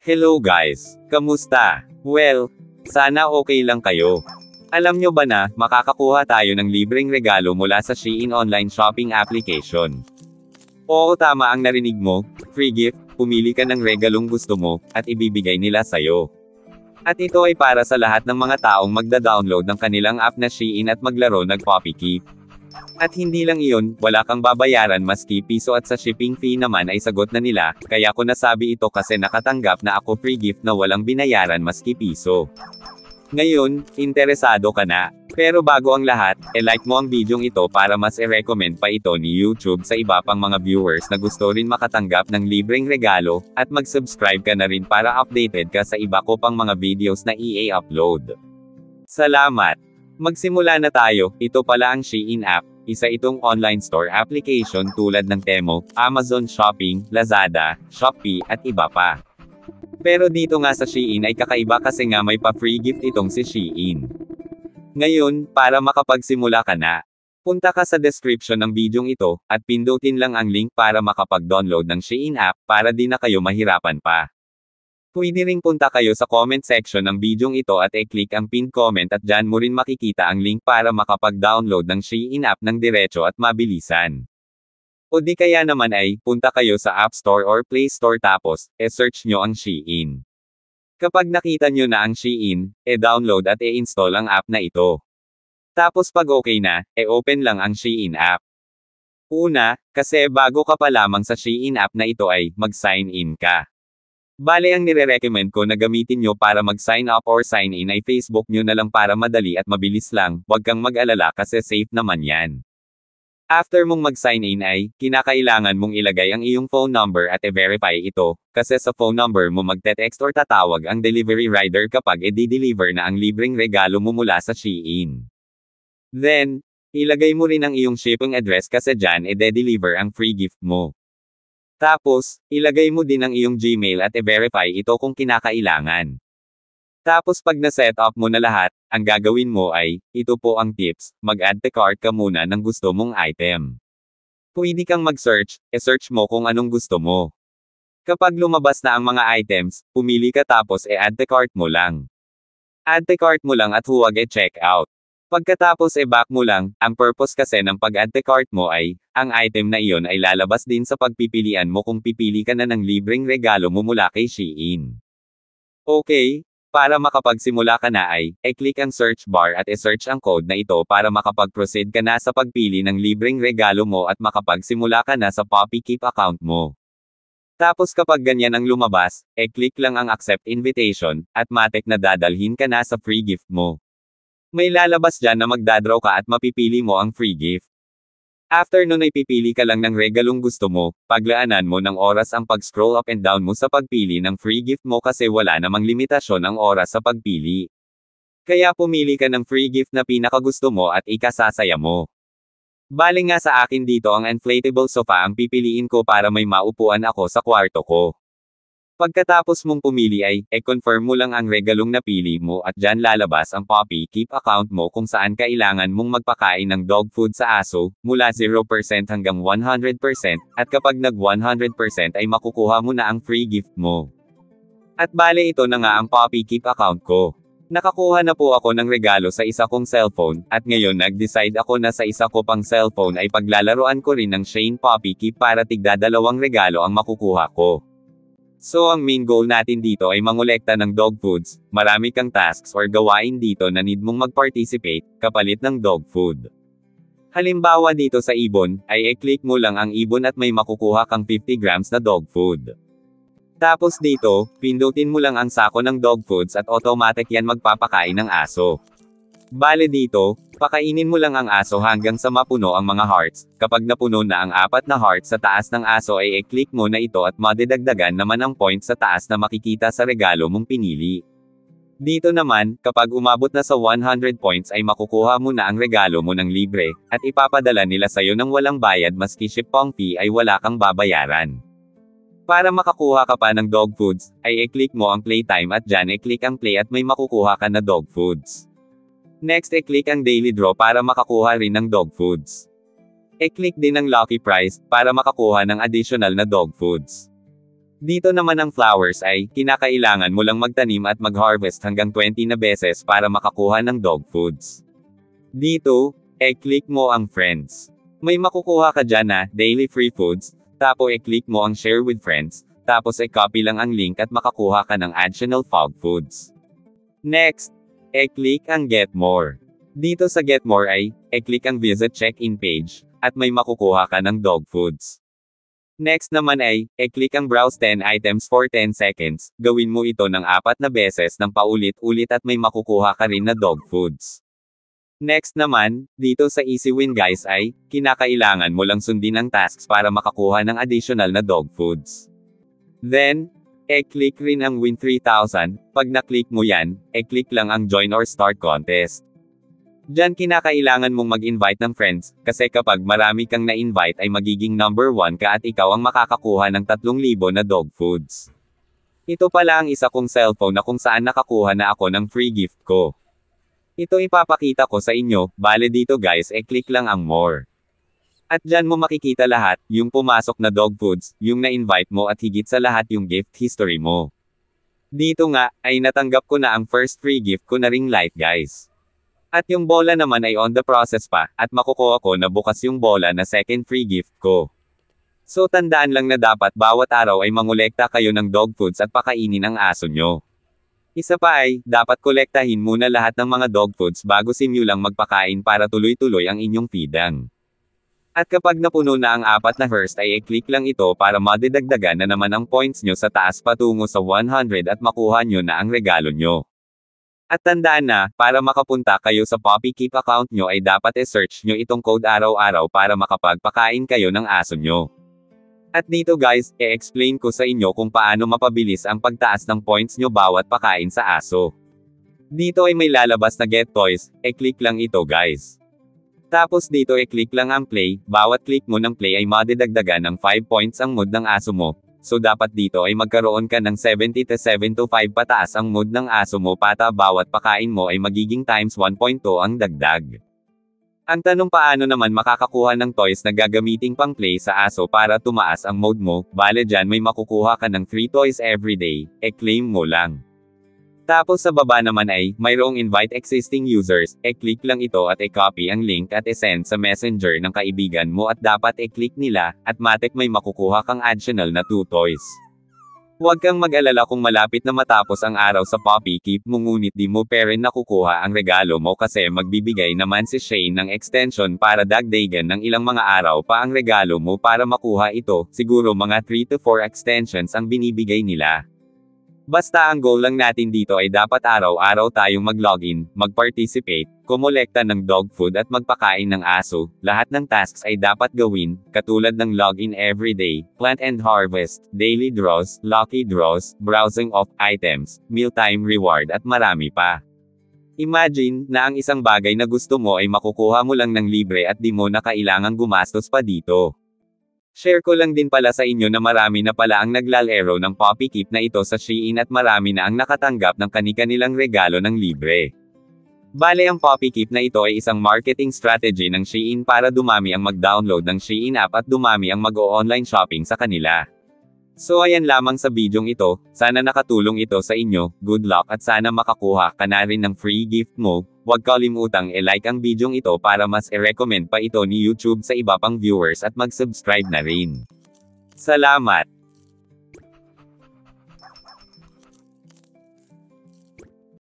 Hello guys! Kamusta? Well, sana okay lang kayo. Alam nyo ba na, makakakuha tayo ng libreng regalo mula sa Shein online shopping application? Oo, tama ang narinig mo, free gift, pumili ka ng regalong gusto mo, at ibibigay nila sa'yo. At ito ay para sa lahat ng mga taong magda-download ng kanilang app na Shein at maglaro ng Poppy Keep. At hindi lang iyon, wala kang babayaran maski piso at sa shipping fee naman ay sagot na nila, kaya ko nasabi ito kasi nakatanggap na ako free gift na walang binayaran maski piso. Ngayon, interesado ka na. Pero bago ang lahat, like mo ang bidyong ito para mas i-recommend pa ito ni YouTube sa iba pang mga viewers na gusto rin makatanggap ng libreng regalo, at mag-subscribe ka na rin para updated ka sa iba ko pang mga videos na i-upload. Salamat! Magsimula na tayo. Ito pala ang Shein app. Isa itong online store application tulad ng Temu, Amazon Shopping, Lazada, Shopee, at iba pa. Pero dito nga sa Shein ay kakaiba kasi nga may pa-free gift itong si Shein. Ngayon, para makapagsimula ka na, punta ka sa description ng bidyong ito, at pindutin lang ang link para makapag-download ng Shein app, para di na kayo mahirapan pa. Pwede ring punta kayo sa comment section ng bidyong ito at i-click ang pinned comment at dyan mo rin makikita ang link para makapag-download ng Shein app ng diretso at mabilisan. O di kaya naman ay, punta kayo sa App Store or Play Store tapos, search nyo ang Shein. Kapag nakita nyo na ang Shein, download at i-install ang app na ito. Tapos pag okay na, open lang ang Shein app. Una, kasi bago ka pa lamang sa Shein app na ito ay, mag-sign in ka. Bale ang nire-recommend ko na gamitin nyo para mag-sign up or sign in ay Facebook nyo na lang para madali at mabilis lang, wag kang mag-alala kasi safe naman yan. After mong mag-sign in ay, kinakailangan mong ilagay ang iyong phone number at i-verify ito, kasi sa phone number mo magte-text or tatawag ang delivery rider kapag i-deliver na ang libreng regalo mo mula sa Shein. Then, ilagay mo rin ang iyong shipping address kasi dyan i-deliver ang free gift mo. Tapos, ilagay mo din ang iyong Gmail at i-verify ito kung kinakailangan. Tapos pag na-set up mo na lahat, ang gagawin mo ay, ito po ang tips, mag-add to cart ka muna ng gusto mong item. Pwede kang mag-search, search mo kung anong gusto mo. Kapag lumabas na ang mga items, pumili ka tapos add to cart mo lang. Add to cart mo lang at huwag check out. Pagkatapos back mo lang, ang purpose kasi ng pag-add to cart mo ay, ang item na iyon ay lalabas din sa pagpipilian mo kung pipili ka na ng libreng regalo mo mula kay Shein. Okay? Para makapagsimula ka na ay, click ang search bar at search ang code na ito para makapag-proceed ka na sa pagpili ng libreng regalo mo at makapagsimula ka na sa Poppy Keep account mo. Tapos kapag ganyan ang lumabas, click lang ang accept invitation, at matik na dadalhin ka na sa free gift mo. May lalabas dyan na magdadraw ka at mapipili mo ang free gift. After nun ay pipili ka lang ng regalong gusto mo, paglaanan mo ng oras ang pag-scroll up and down mo sa pagpili ng free gift mo kasi wala namang limitasyon ang oras sa pagpili. Kaya pumili ka ng free gift na pinakagusto mo at ikasasaya mo. Bale nga sa akin dito ang inflatable sofa ang pipiliin ko para may maupuan ako sa kwarto ko. Pagkatapos mong pumili ay, confirm mo lang ang regalong napili mo at dyan lalabas ang Poppy Keep account mo kung saan kailangan mong magpakain ng dog food sa aso, mula 0% hanggang 100%, at kapag nag 100% ay makukuha mo na ang free gift mo. At bale ito na nga ang Poppy Keep account ko. Nakakuha na po ako ng regalo sa isa kong cellphone, at ngayon nag-decide ako na sa isa ko pang cellphone ay paglalaroan ko rin ng Shein Poppy Keep para tigda-dalawang regalo ang makukuha ko. So ang main goal natin dito ay mangolekta ng dog foods, marami kang tasks or gawain dito na need mong mag-participate, kapalit ng dog food. Halimbawa dito sa ibon, ay i-click mo lang ang ibon at may makukuha kang 50 grams na dog food. Tapos dito, pindutin mo lang ang sako ng dog foods at automatic yan magpapakain ng aso. Bale dito, pakainin mo lang ang aso hanggang sa mapuno ang mga hearts. Kapag napuno na ang 4 na hearts sa taas ng aso ay i-click mo na ito at madidagdagan naman ang points sa taas na makikita sa regalo mong pinili. Dito naman, kapag umabot na sa 100 points ay makukuha mo na ang regalo mo ng libre, at ipapadala nila sa'yo ng walang bayad maski shipping fee ay wala kang babayaran. Para makakuha ka pa ng dog foods, ay i-click mo ang playtime at dyan i-click ang play at may makukuha ka na dog foods. Next i-click ang daily draw para makakuha rin ng dog foods. I-click din ang lucky prize, para makakuha ng additional na dog foods. Dito naman ang flowers ay, kinakailangan mo lang magtanim at mag-harvest hanggang 20 na beses para makakuha ng dog foods. Dito, click mo ang friends. May makukuha ka dyan na, daily free foods, tapos click mo ang share with friends, tapos copy lang ang link at makakuha ka ng additional dog foods. Next, click ang get more. Dito sa get more ay, click ang visit check-in page, at may makukuha ka ng dog foods. Next naman ay, click ang browse 10 items for 10 seconds, gawin mo ito ng 4 na beses ng paulit-ulit at may makukuha ka rin na dog foods. Next naman, dito sa easy win guys ay, kinakailangan mo lang sundin ang tasks para makakuha ng additional na dog foods. Then, click rin ang win 3,000, pag na-click mo yan, click lang ang join or start contest. Diyan kinakailangan mong mag-invite ng friends, kasi kapag marami kang na-invite ay magiging number 1 ka at ikaw ang makakakuha ng 3,000 na dog foods. Ito pala ang isa kong cellphone na kung saan nakakuha na ako ng free gift ko. Ito ipapakita ko sa inyo, bale dito guys click lang ang more. At dyan mo makikita lahat, yung pumasok na dog foods, yung na-invite mo at higit sa lahat yung gift history mo. Dito nga, ay natanggap ko na ang first free gift ko na ring light guys. At yung bola naman ay on the process pa, at makukuha ko na bukas yung bola na second free gift ko. So tandaan lang na dapat bawat araw ay mangolekta kayo ng dog foods at pakainin ang aso nyo. Isa pa ay, dapat kolektahin muna lahat ng mga dog foods bago simulang magpakain para tuloy-tuloy ang inyong feeding. At kapag napuno na ang 4 na first ay click lang ito para madidagdagan na naman ang points nyo sa taas patungo sa 100 at makuha nyo na ang regalo nyo. At tandaan na, para makapunta kayo sa Poppy Keep account nyo ay dapat search nyo itong code araw-araw para makapagpakain kayo ng aso nyo. At dito guys, explain ko sa inyo kung paano mapabilis ang pagtaas ng points nyo bawat pakain sa aso. Dito ay may lalabas na get toys, click lang ito guys. Tapos dito click lang ang play, bawat click mo ng play ay madidagdagan ng 5 points ang mood ng aso mo. So dapat dito ay magkaroon ka ng 77 to 5 pataas ang mood ng aso mo pata bawat pakain mo ay magiging times 1.2 ang dagdag. Ang tanong paano naman makakakuha ng toys na gagamiting pang play sa aso para tumaas ang mood mo, bale dyan may makukuha ka ng 3 toys everyday, claim mo lang. Tapos sa baba naman ay, mayroong invite existing users, click lang ito at copy ang link at send sa messenger ng kaibigan mo at dapat click nila, at matik may makukuha kang additional na 2 toys. Huwag kang mag-alala kung malapit na matapos ang araw sa Poppy Keep mo ngunit di mo pa rin nakukuha ang regalo mo kasi magbibigay naman si Shane ng extension para dagdagan ng ilang mga araw pa ang regalo mo para makuha ito, siguro mga 3 to 4 extensions ang binibigay nila. Basta ang goal lang natin dito ay dapat araw-araw tayong mag-login, mag-participate, kumolekta ng dog food at magpakain ng aso. Lahat ng tasks ay dapat gawin, katulad ng login everyday, plant and harvest, daily draws, lucky draws, browsing of items, mealtime reward at marami pa. Imagine na ang isang bagay na gusto mo ay makukuha mo lang ng libre at di mo na kailangang gumastos pa dito. Share ko lang din pala sa inyo na marami na pala ang naglalaro ng Poppy Keep na ito sa Shein at marami na ang nakatanggap ng kani-kanilang regalo ng libre. Bale ang Poppy Keep na ito ay isang marketing strategy ng Shein para dumami ang mag-download ng Shein app at dumami ang mag-o-online shopping sa kanila. So ayan lamang sa bidyong ito, sana nakatulong ito sa inyo, good luck at sana makakuha ka na rin ng free gift mo. Huwag kalimutang i-like ang bidyong ito para mas i-recommend pa ito ni YouTube sa iba pang viewers at mag-subscribe na rin. Salamat!